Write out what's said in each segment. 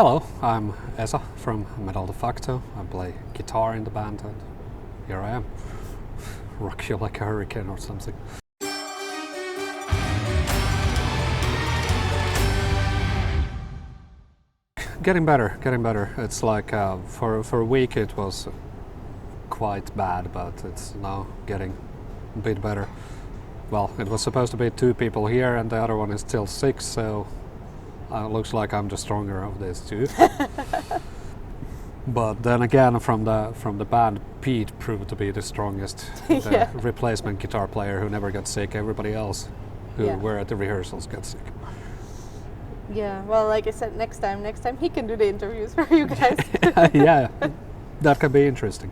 Hello, I'm Esa from Metal De Facto. I play guitar in the band and here I am. Rock you like a hurricane or something. Getting better, getting better. It's like for a week it was quite bad, but it's now getting a bit better. Well, it was supposed to be 2 people here and the other one is still sick, so looks like I'm the stronger of these 2. But then again, from the band, Pete proved to be the strongest, the replacement guitar player who never got sick. Everybody else who were at the rehearsals got sick. Yeah, well, like I said, next time he can do the interviews for you guys. Yeah, that could be interesting.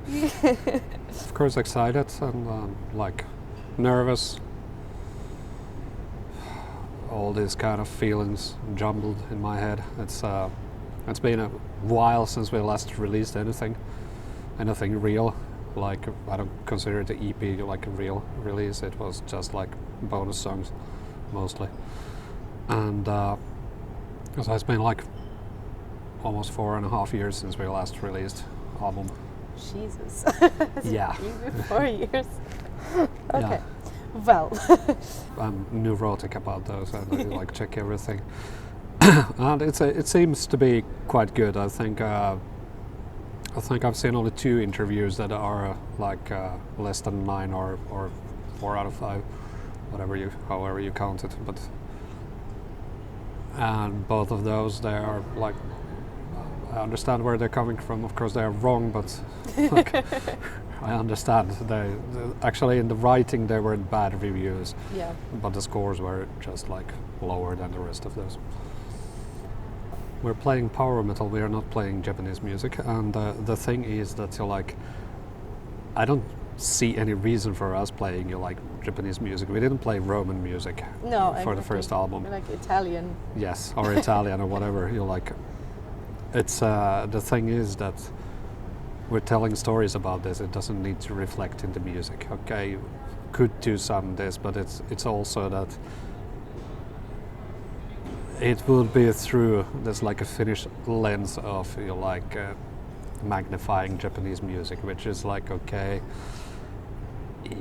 Of course, excited and like nervous. All these kind of feelings jumbled in my head. It's been a while since we last released anything real. Like, I don't consider the EP like a real release. It was just like bonus songs mostly. And so it's been like almost 4.5 years since we last released album. Jesus. Yeah. 4 years. Okay. Yeah. Well. I'm neurotic about those. I like check everything. And it seems to be quite good. I think I've seen only 2 interviews that are like less than 9 or 4 out of 5, however you count it. But and both of those, they are like, I understand where they're coming from. Of course, they are wrong, but like, I understand. They actually in the writing they weren't bad reviews. Yeah. But the scores were just like lower than the rest of those. We're playing power metal. We are not playing Japanese music, and the thing is that I don't see any reason for us playing like Japanese music. We didn't play Roman music for the first album. Like Italian. Yes, or Italian or whatever. It's the thing is that we're telling stories about this. It doesn't need to reflect in the music. Okay, you could do some of this, but it's also that it will be through this like a Finnish lens of magnifying Japanese music, which is like, okay,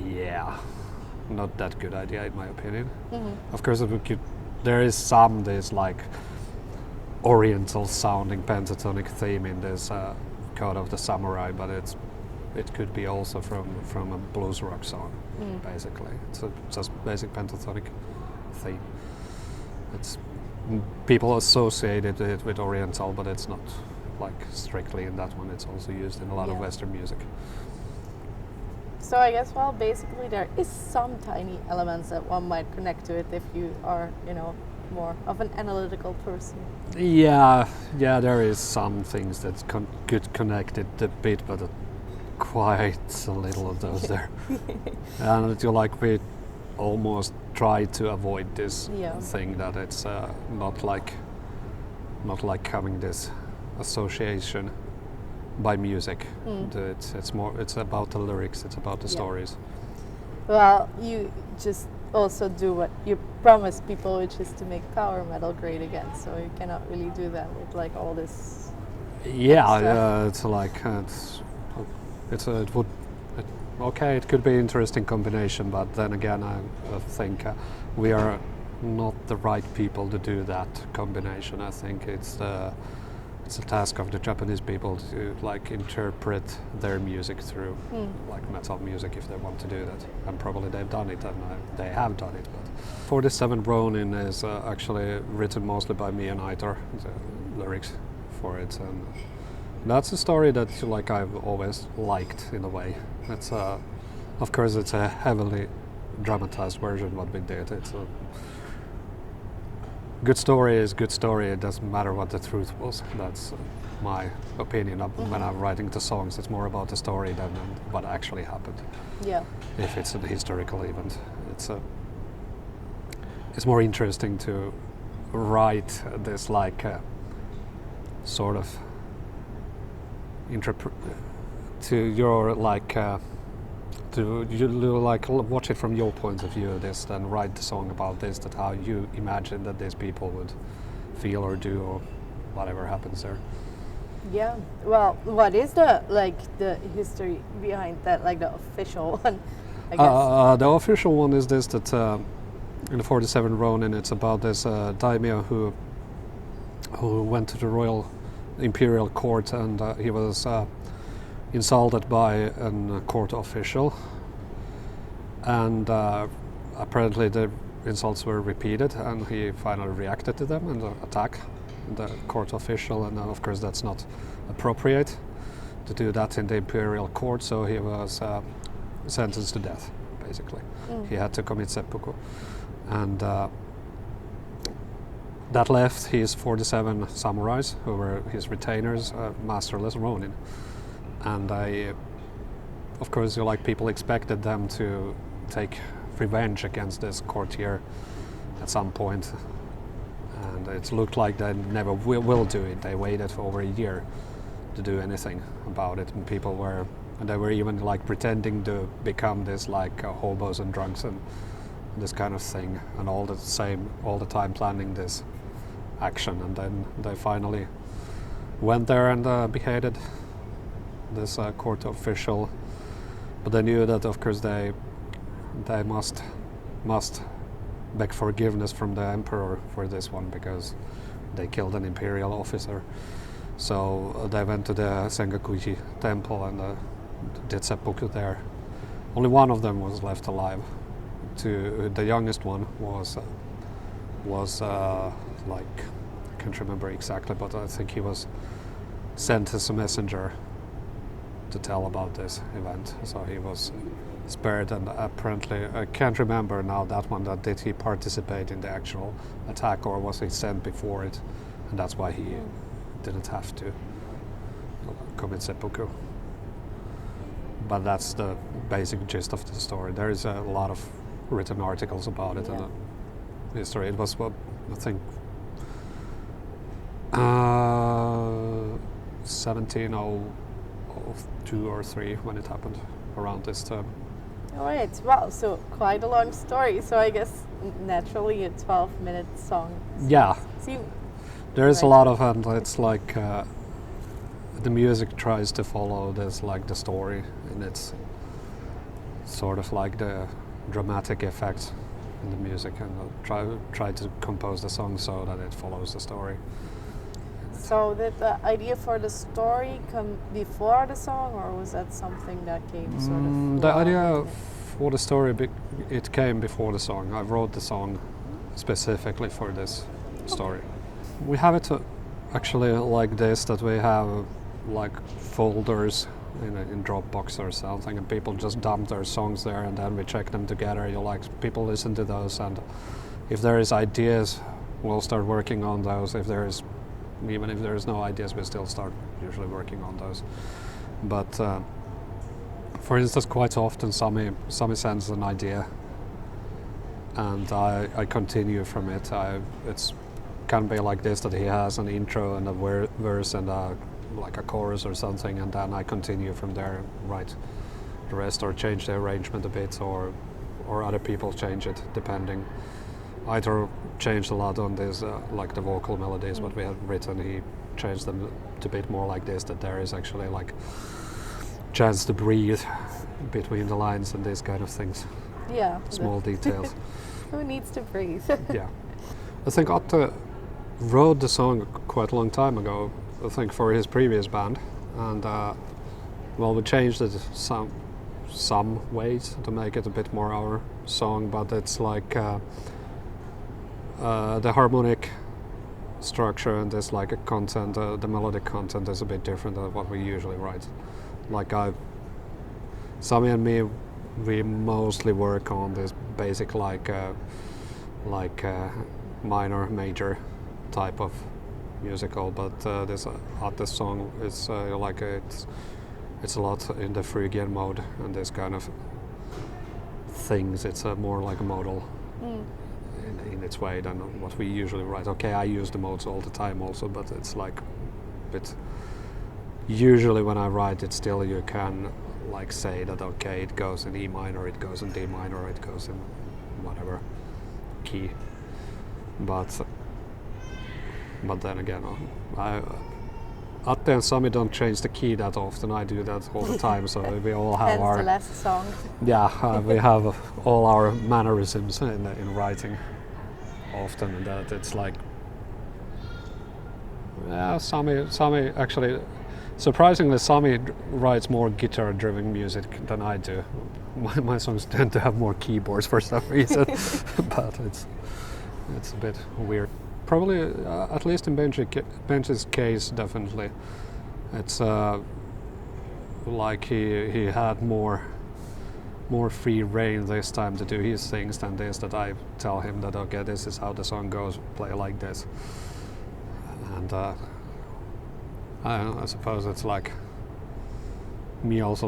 yeah, not that good idea in my opinion. Mm-hmm. Of course, there is some this like oriental sounding pentatonic theme in this Code of the Samurai, but it could be also from a blues rock song. Basically, it's just basic pentatonic theme. It's people associated it with oriental, but it's not like strictly in that one. It's also used in a lot of Western music. So I guess, well, basically there is some tiny elements that one might connect to it if you are, more of an analytical person. Yeah, there is some things that could connect it a bit, but quite a little of those there. And we almost try to avoid this thing that it's not like having this association by music. It's about the lyrics, it's about the stories. Well, you just also do what you promised people, which is to make power metal great again, so you cannot really do that with like all this it could be an interesting combination, but then again I think we are not the right people to do that combination. I think it's a task of the Japanese people to like interpret their music through like metal music if they want to do that, and probably they've done it and they have done it. But 47 Ronin is actually written mostly by me and Aitor, the lyrics for it, and that's a story that I've always liked in a way. It's of course it's a heavily dramatized version what we did. It's a good story is good story. It doesn't matter what the truth was. That's my opinion. When I'm writing the songs, it's more about the story than what actually happened. Yeah. If it's a historical event, it's more interesting to write this like sort of to your like to watch it from your point of view, this, then write the song about this, that how you imagine that these people would feel or do or whatever happens there. Yeah. Well, what is the history behind that, like the official one? I guess. The official one is this, that in the 47 Ronin, it's about this daimyo who went to the royal imperial court, and he was insulted by a court official, and apparently the insults were repeated, and he finally reacted to them and attacked the court official, and of course that's not appropriate to do that in the imperial court, so he was sentenced to death, basically. He had to commit seppuku, and that left his 47 samurais, who were his retainers, masterless Ronin. And of course, people expected them to take revenge against this courtier at some point, and it looked like they never will do it. They waited for over a year to do anything about it, and they were even pretending to become this hobos and drunks and this kind of thing, and all the time planning this action, and then they finally went there and beheaded this court official. But they knew that, of course, they must beg forgiveness from the emperor for this one, because they killed an imperial officer. So they went to the Sengakuji temple and did seppuku there. Only one of them was left alive. The youngest one was I can't remember exactly, but I think he was sent as a messenger to tell about this event, so he was spared. And apparently, I can't remember now that one, that did he participate in the actual attack, or was he sent before it, and that's why he didn't have to commit seppuku. But that's the basic gist of the story. There is a lot of written articles about it and history. It was, I think, 1702 or 3 when it happened, around this time. All right. Well, so quite a long story. So I guess naturally a 12-minute song. Yeah. There is a lot of, and it's the music tries to follow this, the story, and it's sort of the dramatic effect in the music, and try to compose the song so that it follows the story. So did the idea for the story come before the song, or was that something that came sort of? The idea for the story, it came before the song. I wrote the song specifically for this story. We have it actually like this, that we have folders in Dropbox or something, and people just dump their songs there, and then we check them together. People listen to those, and if there is ideas, we'll start working on those. Even if there is no ideas, we still start usually working on those. But for instance, quite often Sami sends an idea, and I continue from it. It's can be like this, that he has an intro and a verse and a chorus or something, and then I continue from there, write the rest, or change the arrangement a bit, or other people change it, depending. Either changed a lot on this, the vocal melodies, what we had written, he changed them to a bit more like this, that there is actually chance to breathe between the lines and these kind of things. Yeah. Small details. Who needs to breathe? Yeah. I think Otto wrote the song quite a long time ago, I think for his previous band, and we changed it some ways to make it a bit more our song, but it's the harmonic structure and this content, the melodic content is a bit different than what we usually write. Sami and me, we mostly work on this basic minor, major type of musical, but this artist song is it's a lot in the Phrygian mode and this kind of things. It's more like a modal in its way than what we usually write. Okay, I use the modes all the time also, but it's usually when I write it, still you can say that okay, it goes in E minor, it goes in D minor, it goes in whatever key, but But then again, Atte and Sami don't change the key that often. I do that all the time, so we all have Hence our... the last song. Yeah, we have all our mannerisms in writing often, and that it's like... Yeah, Sami actually... Surprisingly, Sami writes more guitar-driven music than I do. My songs tend to have more keyboards for some reason, but it's a bit weird. Probably, at least in Benji's case, definitely, it's like he had more free reign this time to do his things than this. That I tell him that okay, this is how the song goes, play like this, and I don't know. I suppose it's like me also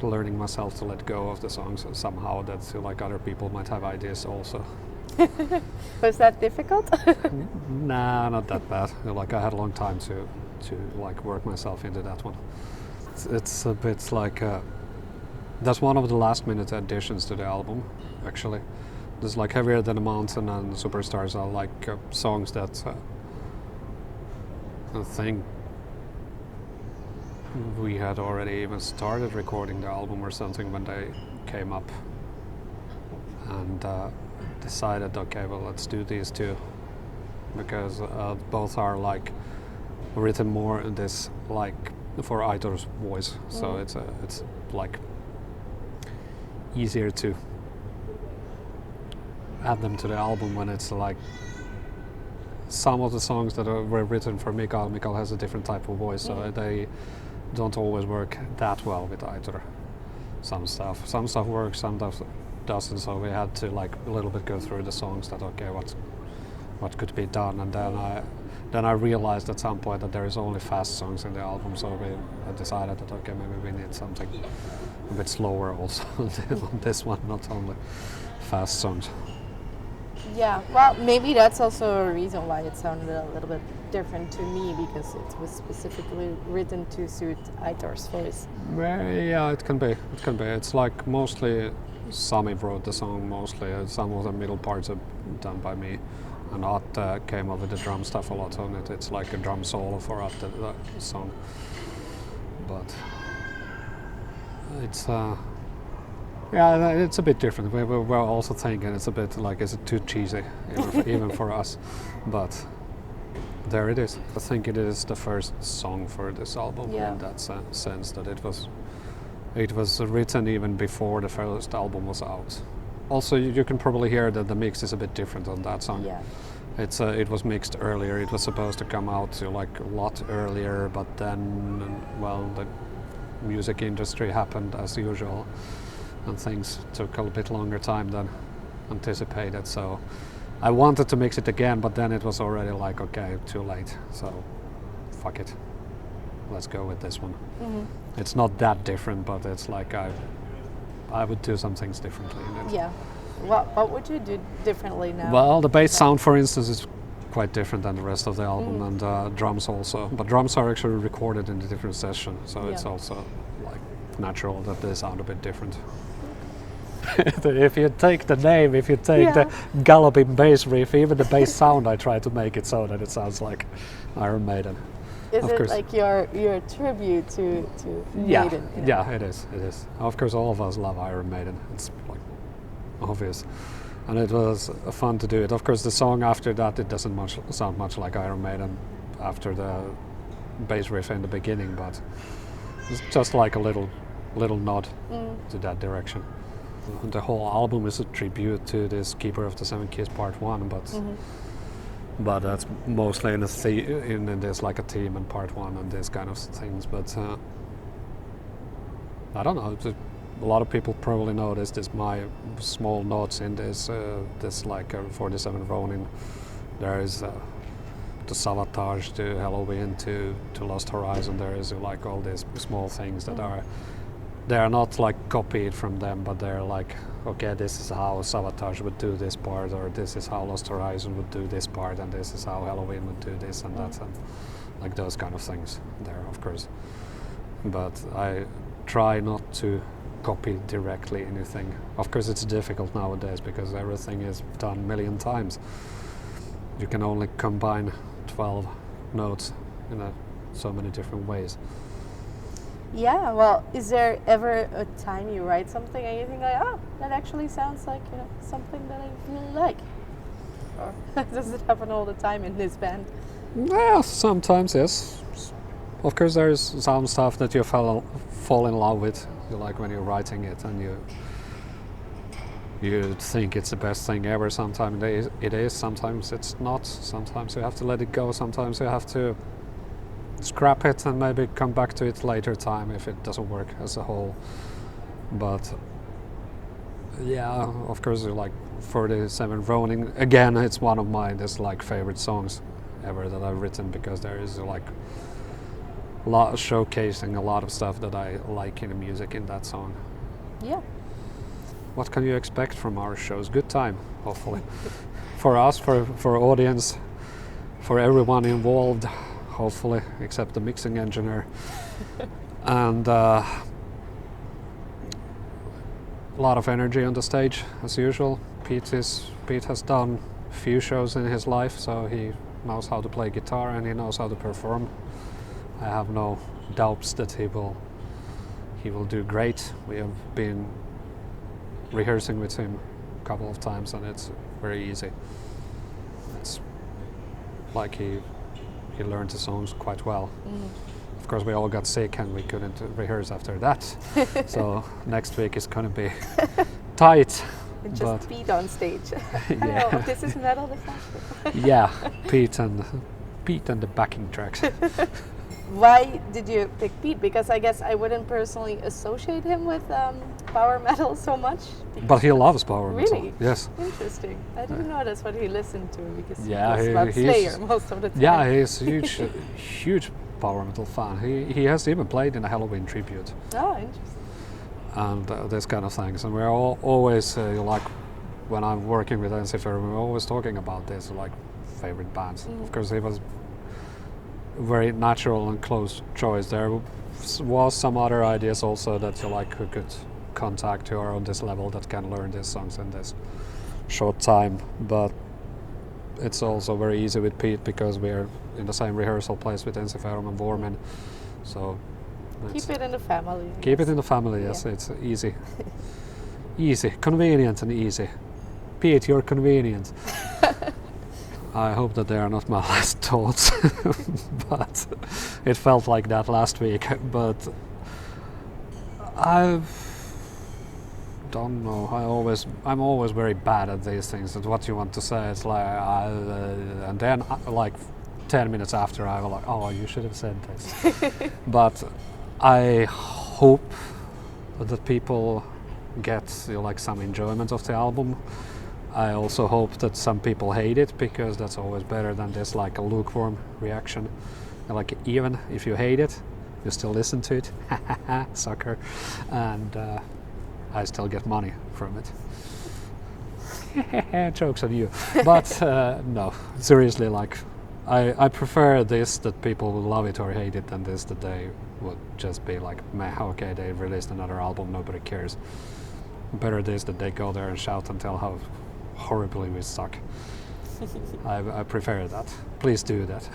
learning myself to let go of the songs somehow. That like other people might have ideas also. Was that difficult? Nah, not that bad. Like I had a long time to like work myself into that one. It's a bit like that's one of the last minute additions to the album. Actually, there's like Heavier Than a Mountain and Superstars are like songs that I think we had already even started recording the album or something when they came up, and decided, okay, well, let's do these two, because both are like written more in this like for Aitor's voice, so it's like easier to add them to the album when it's like some of the songs that were written for Mikael has a different type of voice, so they don't always work that well with Aitor. Some stuff works, some stuff doesn't, so we had to like a little bit go through the songs that okay, what could be done, and then I realized at some point that there is only fast songs in the album, so I decided that okay, maybe we need something a bit slower also on this one, not only fast songs. Yeah, well, maybe that's also a reason why it sounded a little bit different to me, because it was specifically written to suit Aitor's voice. Well, yeah, it can be. It's like mostly Sami wrote the song mostly. Some of the middle parts are done by me, and Atte came up with the drum stuff a lot on it. It's like a drum solo for Atte, the song. But it's yeah, it's a bit different. We're also thinking it's a bit like, is it too cheesy, even for us? But there it is. I think it is the first song for this album in that sense, that it was written even before the first album was out. Also, you can probably hear that the mix is a bit different on that song. Yeah. It was mixed earlier. It was supposed to come out like a lot earlier, but then, well, the music industry happened as usual, and things took a bit longer time than anticipated. So I wanted to mix it again, but then it was already like, okay, too late. So fuck it. Let's go with this one. It's not that different, but it's like I would do some things differently in it. Yeah. What would you do differently now? Well, the bass sound, for instance, is quite different than the rest of the album, and drums also. But drums are actually recorded in a different session, so it's also like natural that they sound a bit different. If you take the name, if you take the galloping bass riff, even the bass sound, I try to make it so that it sounds like Iron Maiden. Is it like your tribute to Maiden? Yeah, it is. Of course, all of us love Iron Maiden. It's like obvious, and it was fun to do it. Of course, the song after that, it doesn't sound much like Iron Maiden after the bass riff in the beginning, but it's just like a little nod to that direction. The whole album is a tribute to this Keeper of the Seven Keys Part 1, but that's mostly in there's like a theme in Part 1 and this kind of things. But I don't know. A lot of people probably noticed this my small notes in this like 47 Ronin. There is to Sabotage, to Halloween, to Lost Horizon. There is like all these small things that they are not like copied from them, but they're like, okay, this is how Sabotage would do this part, or this is how Lost Horizon would do this part, and this is how Halloween would do this and that, and like those kind of things there, of course. But I try not to copy directly anything. Of course, it's difficult nowadays because everything is done a million times. you can only combine 12 notes in so many different ways. Yeah, well, is there ever a time you write something and you think like, oh, that actually sounds like, something that I really like? Or does it happen all the time in this band? Well, sometimes yes. Of course, there's some stuff that you fall in love with. You like when you're writing it and you think it's the best thing ever. Sometimes it is, sometimes it's not. Sometimes you have to let it go. Sometimes you have to scrap it and maybe come back to it later time if it doesn't work as a whole. But yeah, of course, like 47 Ronin, again, it's one of my favorite songs ever that I've written, because there is like a lot of showcasing a lot of stuff that I like in the music in that song. Yeah. What can you expect from our shows? Good time, hopefully. For us, for audience, for everyone involved, hopefully, except the mixing engineer. And a lot of energy on the stage, as usual. Pete has done a few shows in his life, so he knows how to play guitar and he knows how to perform. I have no doubts that he will do great. We have been rehearsing with him a couple of times and it's very easy. It's like he learned the songs quite well. Of course, we all got sick and we couldn't rehearse after that. So next week is going to be tight. And just Pete on stage. Yeah. Hello, this is Metal De Facto. Yeah, Pete and the backing tracks. Why did you pick Pete? Because I guess I wouldn't personally associate him with power metal so much. But he loves power metal. Really? Yes. Interesting. I didn't know that's what he listened to, because Yeah, he was about Slayer most of the time. Yeah, he's a huge power metal fan. He has even played in a Halloween tribute. Oh, interesting. And this kind of things. And we're always like, when I'm working with Ensifer, we're always talking about this, like favorite bands. Of course, he was very natural and close choice. There was some other ideas also that who could contact who are on this level that can learn these songs in this short time. But it's also very easy with Pete because we're in the same rehearsal place with Ensiferum and Vormin. So keep it in the family. Keep it in the family, yes. Yeah. It's easy. Easy, convenient and easy. Pete, you're convenient. I hope that they are not my last thoughts, but it felt like that last week. But I don't know. I'm always very bad at these things. And what you want to say, it's like, and then like 10 minutes after, I was like, oh, you should have said this. But I hope that people get some enjoyment of the album. I also hope that some people hate it, because that's always better than this a lukewarm reaction. And even if you hate it, you still listen to it. Sucker. And I still get money from it. Jokes on you. But no, seriously, I prefer this, that people will love it or hate it, than this that they would just be like, meh, okay, they released another album, nobody cares. Better this that they go there and shout and tell how horribly we suck. I prefer that. Please do that.